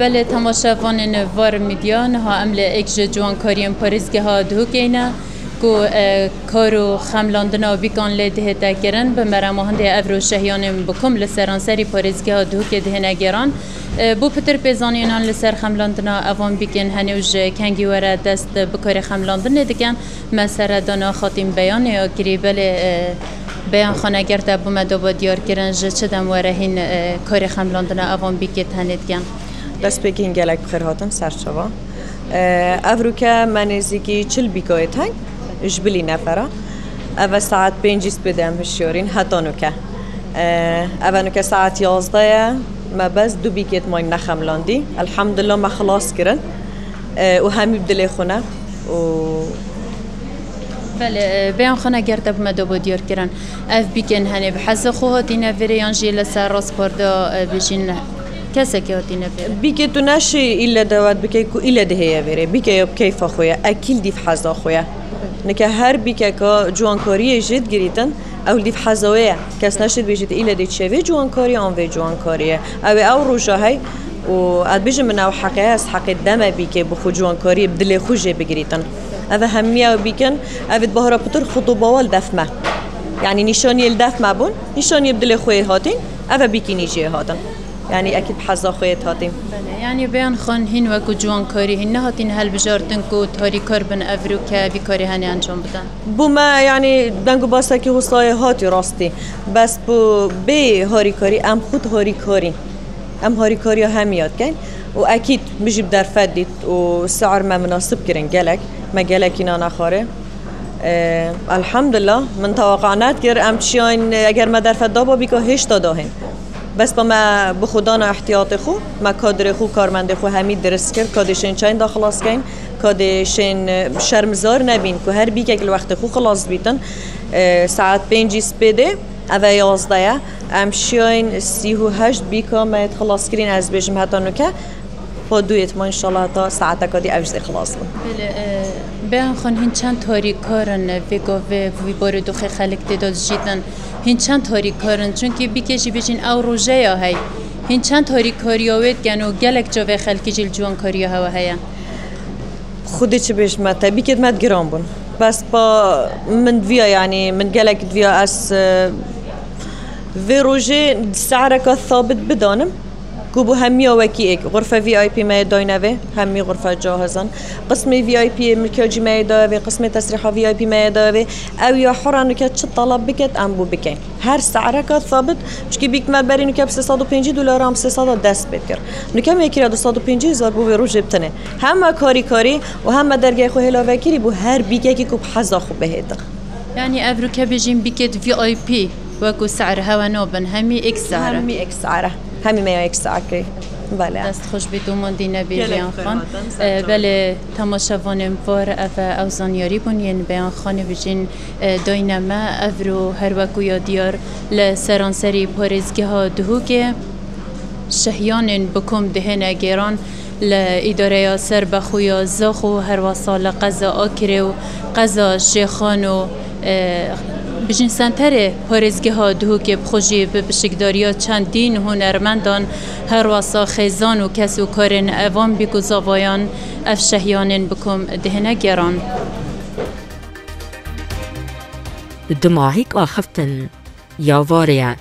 بله تماشاوان نوار میدیان ها عمل اکج جوان کاریم پارزگه ها دهوگینه کو کارو خملاندنا بیکان لیده تکرن به مرماهنده افرو شهیان بکم لسرانسری پارزگه ها دهوگ دهنه گران بو پتر پیزانیان لسر خملاندنا اوان بیکن هنوز کنگی وره دست بکار خملاندن دیگن مسره دانا خاتم بیان یا گری بله بیان خانه گرده بومد و دیار کرن جه چه دم وره هین کار خملاندنا اوان بیکت هندگن دست بگین گلک بخیر هاتن سرچوا افرو که منزیگی چل بیکایت هنگ جبلی نفره او ساعت 5 بدم هشیارین حتی نوکه اولو که ساعت 11 ما بس دو بیکت مایم نخملاندی الحمدلله ما خلاص کرن و همی بدلی خونه و بله بیان خانه گرده بومد و دیار کرن اف بیکن هنه بحز خوهاتی نویریان جیل سر راست کرده بجین کسی که هاتی نویر بیکه تو نشی ایلا دواد بکی کو ایلا دهیه ویره بیکه یاب کیفا خویا اکیل دیف حزا خویا نکه هر بیکه که جوانکاری جد گریتن اول دیف حزاویه کس نشد بیجید ایلا دی چوی جوانکاری آن وی جوانکاریه او روژه های و اد بیجم من او حقیه از حق دم بیکه بخو جوانکاری بدل خوشه بگریتن او همیه و بیکن او بهارا پتر خطوباوال دفمه يعني نشاني الدفمه بون نشاني بدل خوی هاتین او بیکی نیجیه هاتن يعني أكيد بحظ خويت هاتين. يعني بيان خان هين وكو جوان كاري هن هاتين هل بجارتن كو تاري كاربن أفروكا بكاري هني أنجام بدن. بوما يعني دنگو باسا كي غصاي هاتي راستي بس بو بي هاري كاري أم خود هاري كاري أم هاري كاري هميات كين وأكيد بجيب در فديت وسعر ما مناسب كرين جالك ما جالك إنا نخاره. الحمد لله من توقعنات كر أم تشين أجر ما در فد دابا بيكو هش دادهن. بس با ما بخودان احتیاط خو ما کادر خو کارمند خو همین درست کرد کادشین چند دا خلاص کن کادشین شرمزار نبین که هر بیک اگل وقت خو خلاص بیتن ساعت 5 سپیده او 11 امشین 38 بیکا ما خلاص کرین از بیشم حتی نکه با دویت ما انشالله تا ساعت کادی اوجد خلاص بون بیان خان هین چند تاریک کارن ویگاوه وی باردو خی خلق داد جیدن هین چند تاریک کارن چون که بیکشی بچین او روزه یا هی هین چند تاریک کاریاوید گنو گلک جاوه خلقی جل جوان کاریا هوا هیا خودی چه بیش مت بیکت مت گرام بون بس با من ویا يعني من گلک ویا از وی روزه سعرک ثابت بدانم كوبو همي وكيك غرفة VIP ما يداينوه همي غرفة جاهزن قسم VIP ملكياجي ما يداوه قسم تسريحة VIP ما يداوه أو يا حرا نكت شو طلب بكت أم بو بكين هر سعرك ثابت مش كي بيك ما بري نكب $350 أم 300 دست بكر نكم يكير $250,000 بو روج بتنه هم كاري وهم درجة خو هلا وكيري بو هر بيكي كوب حظ خو بهيدا يعني أفريقيا بيجين بكت VIP وكو سعر هوا نوبن همي إكس سعره همي إكس سعره همي ما يكس عكري بله دست خوش بیتومان دینه بیان خان بله تماشاوانم وار اف اوزانیاری بونین بیان خانه بجین داینما افرو هر وکو یا دیار لسرانسری پارزگه ها دهوگه شهیان بکم دهنه گیران لإداره سر بخویا زاخو هر وصال قضا آکره و قضا شیخان و بجین سنتر پارزگه ها دهو که بخوشی به بشکداریا چندین هنرمندان هر واسا خیزان و کس و کارن اوان بیگو زاوایان اف شهیانن بکم دهنه گران دماغیک آخفتن یا واریا